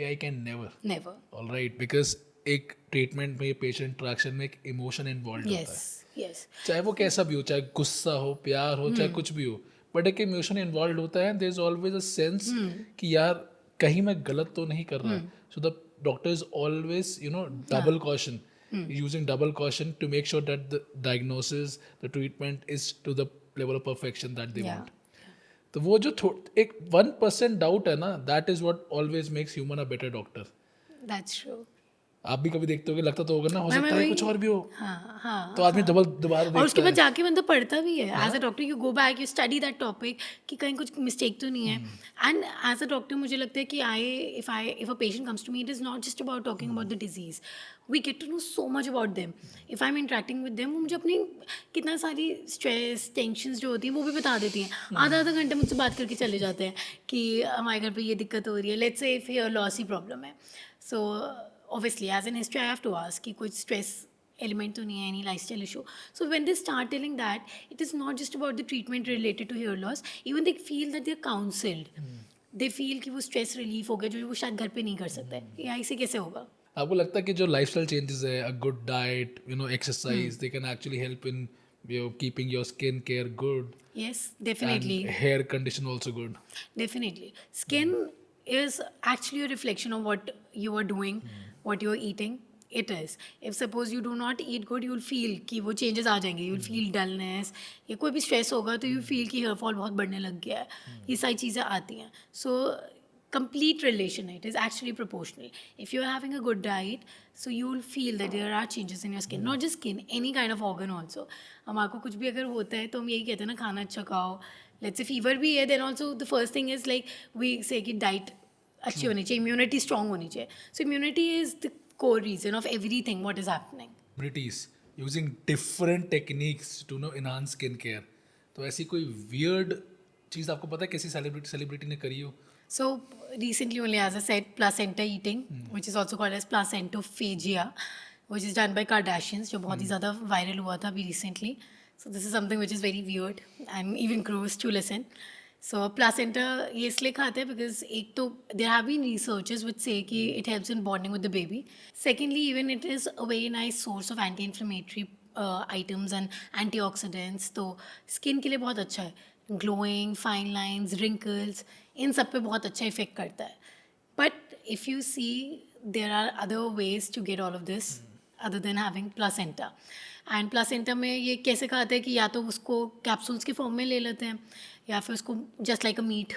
AI can never. Never. All right, because एक ट्रीटमेंट में, पेशेंट इंटरेक्शन में एक इमोशन इन्वॉल्व होता है. Yes yes. चाहे वो कैसा भी हो, चाहे गुस्सा हो, प्यार हो, चाहे कुछ भी हो, बट एक इमोशन इन्वॉल्व होता है. There is always a sense कि यार कहीं मैं गलत तो नहीं कर रहा. So the doctor is always double caution, using double caution to make sure that the diagnosis, the treatment is to the level of perfection that they Yeah. want. तो वो जो एक 1% डाउट है ना, that is what always makes human a better doctor. That's true. आप भी कभी देखते होगे, लगता तो होगा ना, हो सकता है वही. कुछ और भी हो, हाँ हाँ. तो आदमी दोबारा और उसके देखता बाद है. जाके बंदा पढ़ता भी है. As a doctor you go back, you study that topic कि कहीं कुछ मिस्टेक तो नहीं है. एंड एज अ डॉक्टर मुझे लगता है कि if a patient comes to me, it is not just about talking about the disease. We get to know so much about them. If I am interacting with them, वो मुझे अपनी कितना सारी stress tensions जो होती हैं वो भी बता देती हैं. आधा आधा घंटा मुझसे बात करके चले जाते हैं कि हमारे घर पे ये दिक्कत हो रही है. Let's say if hair loss ही प्रॉब्लम है. सो obviously as an history I have to ask कि कुछ stress element तो नहीं है, any lifestyle issue. So when they start telling that, it is not just about the treatment related to hair loss. Even they feel that they're counseled. They feel कि वो stress relief हो गया जो वो शायद घर पे नहीं कर सकते. या ऐसे कैसे होगा? आपको लगता है कि जो लाइफस्टाइल चेंजेस है, a good diet, exercise, they can actually help in keeping your skin care good, Yes, definitely. and hair condition also good. Definitely. Skin is actually a reflection of what you are doing, what you are eating. It is. If suppose you do not eat good, you will feel कि वो changes आ जाएंगे. You will feel dullness. या कोई भी stress होगा तो you feel कि hair fall बहुत बढ़ने लग गया है. ये सारी चीज़ें आती हैं. So complete relation, it is actually proportional. If you are having a good diet, so you will feel that there are changes in your skin. Not just skin, any kind of organ also. हमारे को कुछ भी अगर होता है तो हम यही कहते हैं ना, खाना अच्छा खाओ. Let's say fever भी है, then also the first thing is like we say कि diet अच्छी होनी चाहिए, immunity strong होनी चाहिए. So immunity is the core reason of everything what is happening. British using different techniques to enhance skin care. तो ऐसी कोई weird चीज़ आपको पता है किसी सेलिब्रिटी ने करी हो? So recently only, as I said, placenta eating, which is also called as placentophagia, which is done by Kardashians, जो बहुत ही ज़्यादा viral हुआ था अभी recently. So this is something which is very weird and even gross to listen. So placenta ये इसलिए खाते हैं because एक तो there have been researchers which say कि it helps in bonding with the baby. Secondly, even it is a very nice source of anti-inflammatory items and antioxidants. तो skin के लिए बहुत अच्छा है. Glowing, fine lines, wrinkles, इन सब पे बहुत अच्छा इफेक्ट करता है. But if you see, there are other ways to get all of this other than having placenta. And placenta में ये कैसे खाते हैं कि या तो उसको कैप्सूल्स के फॉर्म में ले लेते हैं या फिर उसको just like a meat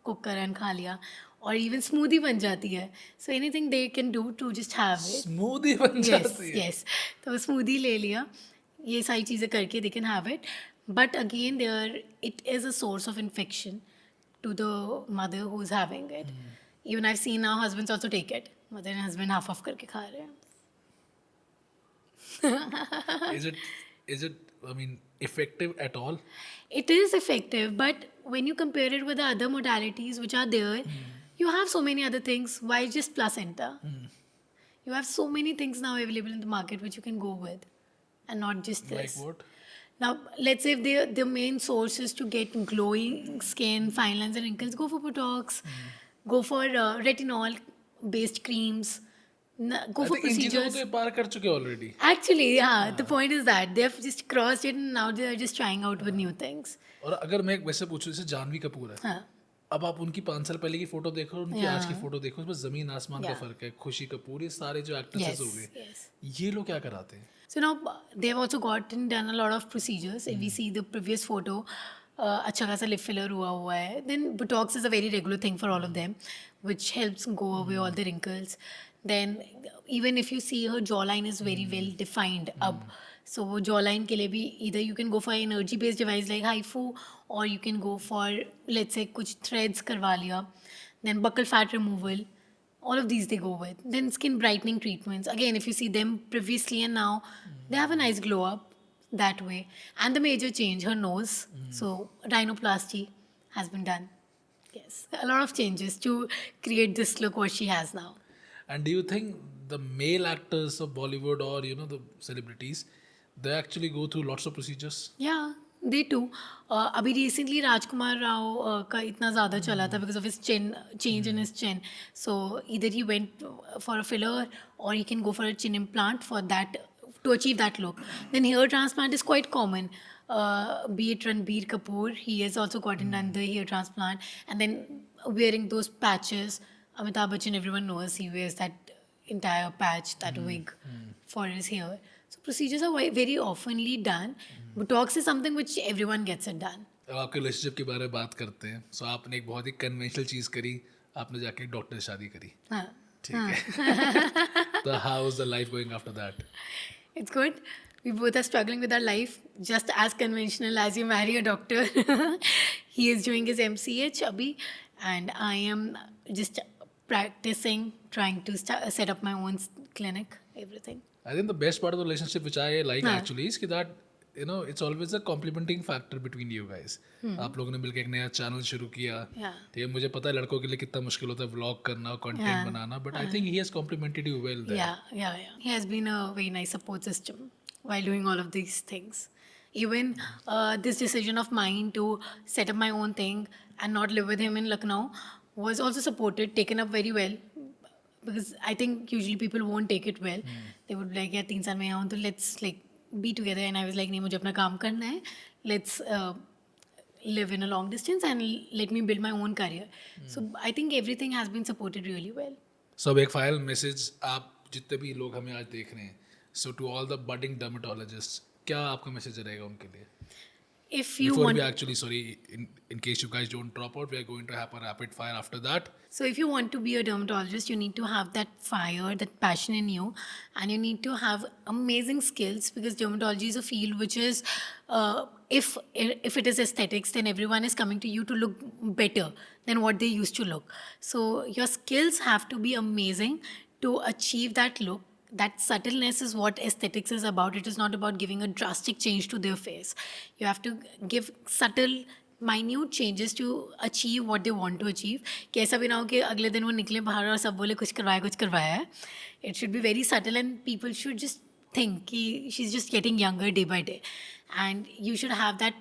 cook कर एंड खा लिया, और इवन स्मूदी बन जाती है. So anything they can do to just have it. Smoothie बन जाती है. यस. तो स्मूदी ले लिया, ये सारी चीज़ें करके they can have it. But again there it is a source of infection to the mother who is having it. Even I've seen now husbands also take it. Mother and husband half off करके खा रहे हैं. Is it I mean effective at all? It is effective, but when you compare it with the other modalities which are there, you have so many other things. Why just placenta? You have so many things now available in the market which you can go with, and not just this. Like what? Now, let's say if the main source is to get glowing skin, fine lines and wrinkles, go for Botox, go for retinol-based creams, go I for think इन चीज़ों को procedures. तो ये पार कर चुके already. Actually, yeah, the point is that they have just crossed it and now they are just trying out with new things. और अगर मैं वैसे पूछूं, जैसे जानवी कपूर है, हाँ. अब आप उनकी 5 साल पहले की फोटो देखो और उनकी आज की फोटो देखो, उसमें जमीन आसमान का Yeah. फर्क है. खुशी कपूर, ये सारे जो एक्ट्रेसेस Yes, हो गए, yes. ये लोग क्या कराते हैं? So now they've also done a lot of procedures. If we see the previous photo, अच्छा खासा lip filler हुआ है. Then Botox is a very regular thing for all of them, which helps go away all the wrinkles. Then even if you see her jawline is very well defined अब, so वो jawline के लिए भी either you can go for energy based device like HIFU, or you can go for let's say कुछ threads करवा लिया. Then buccal fat removal. All of these they go with. Then skin brightening treatments. Again, if you see them previously and now, they have a nice glow up. that way. And the major change, her nose. So rhinoplasty has been done. Yes, a lot of changes to create this look what she has now. And do you think the male actors of Bollywood or the celebrities, they actually go through lots of procedures? Yeah, they too. अभी recently राजकुमार राव का इतना ज़्यादा चला था because of his chin change in his chin. So either he went for a filler or he can go for a chin implant for that to achieve that look. Then hair transplant is quite common. Be it Ranbir Kapoor, he has also gotten done the hair transplant, and then wearing those patches. Amitabh Bachchan, everyone knows he wears that entire patch, that wig for his hair. So procedures are very oftenly done. Botox is something which everyone gets it done. अब आपके relationship के बारे में बात करते हैं. सो आपने एक बहुत ही कन्वेंशनल चीज़ करी. आपने जाके एक डॉक्टर से शादी करी. हाँ. ठीक है. तो how is the life going after that? It's good. We both are struggling with our life, just as conventional as you marry a doctor. He is doing his MCH abhi, and I am just practicing, trying to set up my own clinic, everything. I think the best part of the relationship, which I like हाँ. actually, is कि that it's always a complementing factor between you guys. आप लोगों ने मिलकर एक नया channel शुरू किया. Yeah. ठीक है, मुझे पता है लड़कों के लिए कितना मुश्किल होता है व्लॉग करना, कंटेंट हाँ. बनाना, but I think he has complimented you well there. Yeah. He has been a very nice support system while doing all of these things. Even this decision of mine to set up my own thing and not live with him in Lucknow was also supported, taken up very well. Because I think usually people won't take it well. They would be like, yeah, 3 साल में यहाँ हूँ तो let's like be together. And I was like, नहीं मुझे अपना काम करना है. Let's live in a long distance and let me build my own career. So I think everything has been supported really well. सो अब एक फाइनल मैसेज आप जितने भी लोग हमें आज देख रहे हैं, so to all the budding dermatologist, क्या आपका मैसेज रहेगा उनके लिए? If you Before want, we actually, sorry, in case you guys don't drop out, we are going to have a rapid fire after that. so if you want to be a dermatologist, you need to have that fire, that passion in you, and you need to have amazing skills because dermatology is a field which is, if it is aesthetics, then everyone is coming to you to look better than what they used to look. So your skills have to be amazing to achieve that look. That subtleness is what aesthetics is about. It is not about giving a drastic change to their face. You have to give subtle, minute changes to achieve what they want to achieve. कि ऐसा भी ना हो कि अगले दिन वो निकले बाहर और सब बोले कुछ करवाया है. It should be very subtle and people should just think कि she's just getting younger day by day. And you should have that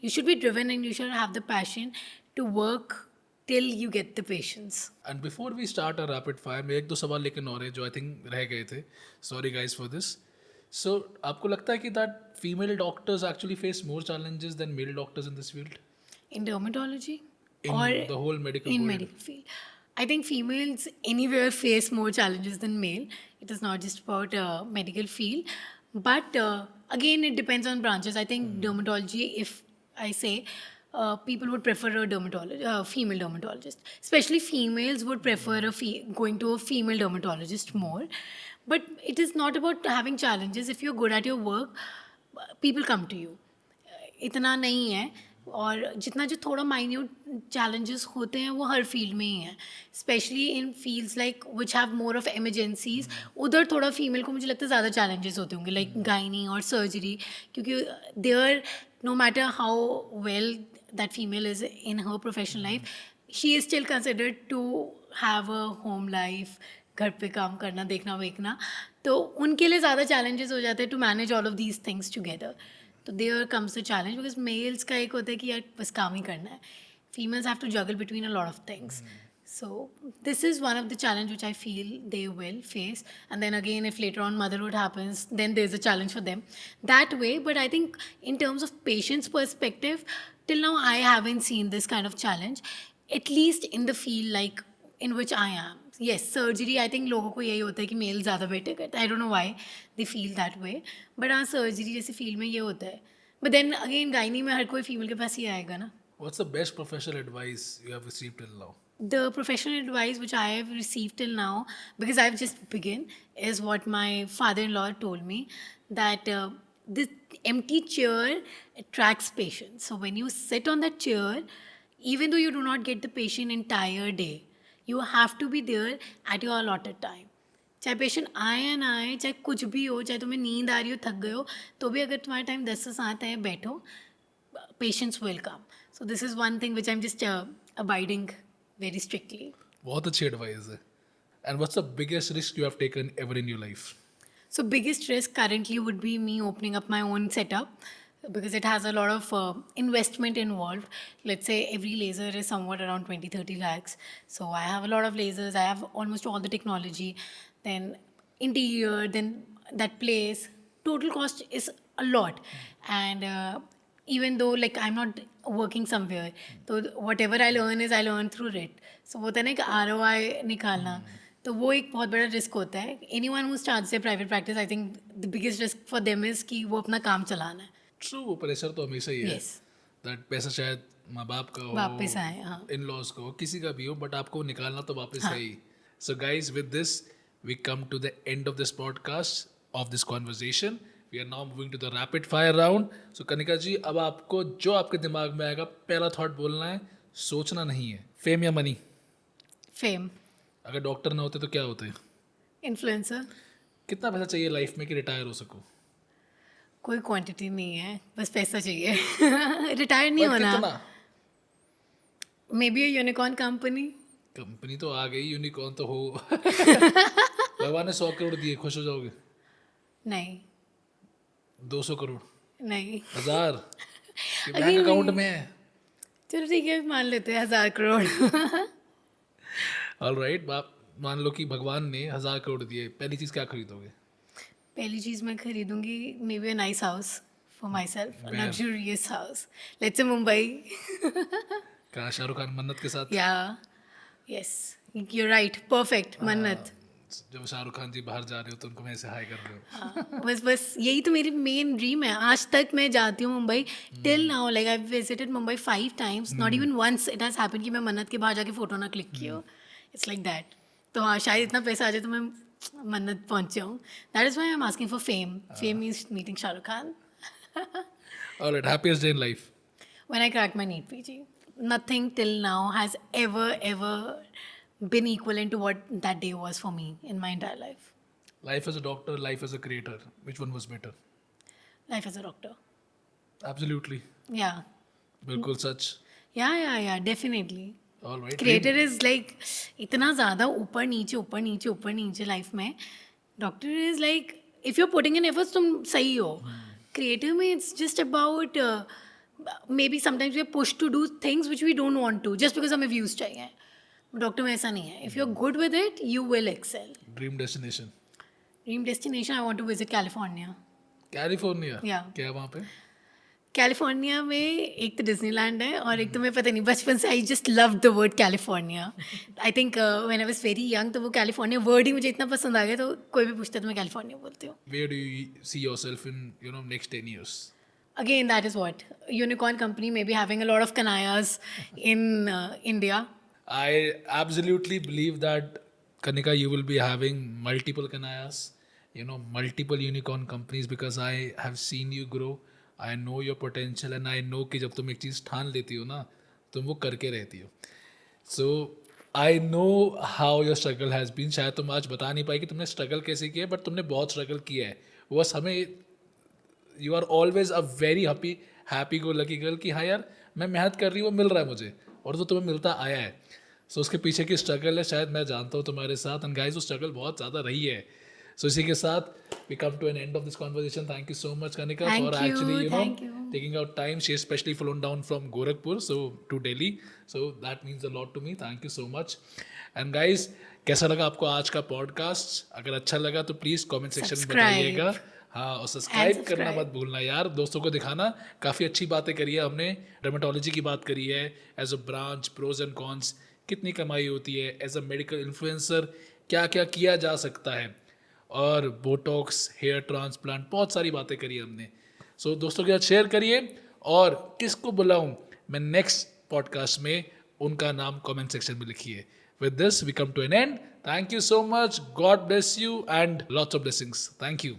you should be driven and you should have the passion to work till you get the patience. And before we start a rapid fire, मेरे एक दो सवाल लेकिन और है जो I think रह गए थे. Sorry guys for this. So आपको लगता है कि that female doctors actually face more challenges than male doctors in this field, In dermatology? In or the whole medical in world? medical field. I think females anywhere face more challenges than male. It is not just about medical field, but again it depends on branches. I think dermatology, if I say, people would prefer a female dermatologist. Especially females would prefer going to a female dermatologist more. But it is not about having challenges. If you're good at your work, people come to you. इतना नहीं है. और जितना जो थोड़ा minute challenges होते हैं वो हर फील्ड में ही हैं, specially in fields like which have more of emergencies. उधर थोड़ा फीमेल को मुझे लगता है ज़्यादा चैलेंजेस होते होंगे लाइक गाइनी और सर्जरी, क्योंकि there no matter how well that female is in her professional life, she is still considered to have a home life, घर पे काम करना, देखना वेखना, तो उनके लिए ज़्यादा challenges हो जाते हैं to manage all of these things together. तो there comes the challenge because males का एक होता है कि यार बस काम ही करना है. Females have to juggle between a lot of things. So this is one of the challenge which I feel they will face. And then again, if later on motherhood happens, then there's a challenge for them that way. But I think in terms of patient's perspective, till now I haven't seen this kind of challenge, at least in the field like in which I am. Yes, surgery, I think लोगों को यही होता है कि mail ज़्यादा better करता है. I don't know why they feel that way. But हाँ, सर्जरी जैसे फील्ड में ये होता है. But then again, गायनी में हर कोई फीमेल के पास ही आएगा ना. What's the best professional advice you have received till now? The professional advice which I have received till now, because I've just begun, is what my father-in-law told me, that this empty chair attracts patients. So when you sit on that chair, even though you do not get the patient entire day, you have to be there at your allotted time. चाहे patient आए या ना आए, चाहे कुछ भी हो, चाहे तुम्हें नींद आ रही हो, थक गए हो, तो भी अगर तुम्हारा टाइम 10 से 7 है, बैठो, patients will come. So this is one thing which I am just abiding very strictly. बहुत अच्छी एडवाइस है. And what's the biggest risk you have taken ever in your life? So biggest risk currently would be me opening up my own setup because it has a lot of investment involved. Let's say every laser is somewhat around 20-30 lakhs. So I have a lot of lasers. I have almost all the technology. Then interior, then that place. Total cost is a lot. And even though like I'm not working somewhere, so whatever I'll earn is I'll earn through it. So वो तो ना एक ROI निकालना. तो वो एक बहुत बड़ा रिस्क होता है. Any one who starts A private practice, I think the biggest risk for them is कि वो अपना काम चलाना है. ट्रू, वो प्रेशर तो हमेशा ही है. Yes. दैट पैसा शायद माँ बाप का हो, वापस आए, हाँ. इन लॉज को हो, किसी का भी हो, बट आपको निकालना तो वापस है ही. So guys, with this we come to the end of this podcast, of this conversation. We are now moving to the rapid fire round. So Kanika ji, अब आपको जो आपके दिमाग में आएगा पहला थॉट बोलना है, सोचना नहीं है. फेम या मनी? फेम. अगर डॉक्टर ना होते तो क्या होते? इन्फ्लुएंसर. कितना पैसा चाहिए लाइफ में कि रिटायर हो सको? कोई क्वांटिटी नहीं है, बस पैसा चाहिए. रिटायर नहीं But होना. कितना? May be a unicorn company. Company तो आ गई, यूनिकॉर्न तो हो. भगवान ने 100 करोड़ दिए, खुश हो जाओगे? नहीं. 200 करोड़? नहीं. 1000? बैंक अकाउंट में है. चलो ठीक है, मान लेते हैं 1000 करोड़. ऑलराइट, आप मान लो कि भगवान ने 1000 करोड़ दिए, पहली चीज क्या खरीदोगे? पहली चीज़ मैं खरीदूंगी maybe a nice house for myself. Where? Luxurious house. Let's say Mumbai. क्या शाहरुख खान मन्नत के साथ? या यस, यू राइट, परफेक्ट. मन्नत. जब शाहरुख खान जी बाहर जा रहे हो तो उनको मैं ऐसे हाई कर रहे हो. हाँ, बस यही तो मेरी मेन ड्रीम है. आज तक मैं जाती हूँ Mumbai. Till now like I visited Mumbai 5 times. Not even once it has happened कि मैं मन्नत के बाहर जाके फ़ोटो ना क्लिक की हो. It's like that. तो हाँ, शायद इतना पैसा आ जाए तो मैं मन्नत पहुँच जाऊँ. That is why I am asking for fame. Fame means meeting Shahrukh Khan. Alright, happiest day in life? When I cracked my NEET PG, nothing till now has ever been equivalent to what that day was for me in my entire life. Life as a doctor, life as a creator, which one was better? Life as a doctor. Absolutely, Yeah. बिल्कुल सच. Yeah, definitely. Alright. Creator is like इतना ज़्यादा ऊपर नीचे life में. Doctor is like if you are putting in efforts तुम सही हो. क्रिएटिव में it's just about maybe sometimes we are push to do things which we don't want to just because हमें व्यूज़ चाहिए. Doctor में ऐसा नहीं है. If you are good with it you will excel. Dream destination? Dream destination I want to visit California. California? Yeah. क्या वहाँ पे? California में एक तो डिज्नीलैंड है और एक तो मैं पता नहीं बचपन से I just love the word California. I think when I was very young तो वो कैलिफोर्निया वर्ड ही मुझे इतना पसंद आ गया, तो कोई भी पूछता है तो मैं कैलिफोर्निया बोलती हूँ. Where do you see yourself in, next 10 years? Again, that is what unicorn company may be having a lot of kanayas in India. I absolutely believe that, Kanika, you will be having multiple Kanayas, multiple unicorn companies, because I have seen you grow. I know your potential and I know कि जब तुम एक चीज़ ठान लेती हो ना, तुम वो करके रहती हो. So I know how your struggle has been. शायद तुम आज बता नहीं पाई कि तुमने स्ट्रगल कैसे किया है, बट तुमने बहुत स्ट्रगल किया है. बस हमें you are always a very happy go lucky girl कि हाँ यार मैं मेहनत कर रही हूँ, वो मिल रहा है मुझे, और तो तुम्हें मिलता आया है. सो उसके पीछे की स्ट्रगल है, शायद मैं जानता हूँ तुम्हारे साथ. एंड गाइस, वो स्ट्रगल बहुत ज़्यादा रही है. सो इसी के साथ we come to an end of this conversation. Thank you so much Kanika Thank for you, actually thank you. taking out time. She especially flown down from Gorakhpur to Delhi, so that means a lot to me. Thank you so much. And guys, कैसा लगा आपको आज का podcast? अगर अच्छा लगा तो please comment section में Subscribe. बताइएगा. हाँ, और सब्सक्राइब And करना subscribe. मत भूलना यार, दोस्तों को दिखाना. काफ़ी अच्छी बातें करी है हमने. डर्मेटोलॉजी की बात करी है as a branch, pros and cons, कितनी कमाई होती है एज अ मेडिकल इन्फ्लुएंसर, क्या क्या किया जा सकता है, और बोटॉक्स, हेयर ट्रांसप्लांट, बहुत सारी बातें करी हमने. सो दोस्तों के साथ शेयर करिए, और किसको बुलाऊं मैं नेक्स्ट पॉडकास्ट में, उनका नाम कमेंट सेक्शन में लिखिए. With this we come to an end. Thank you so much. God bless you and lots of blessings. Thank you.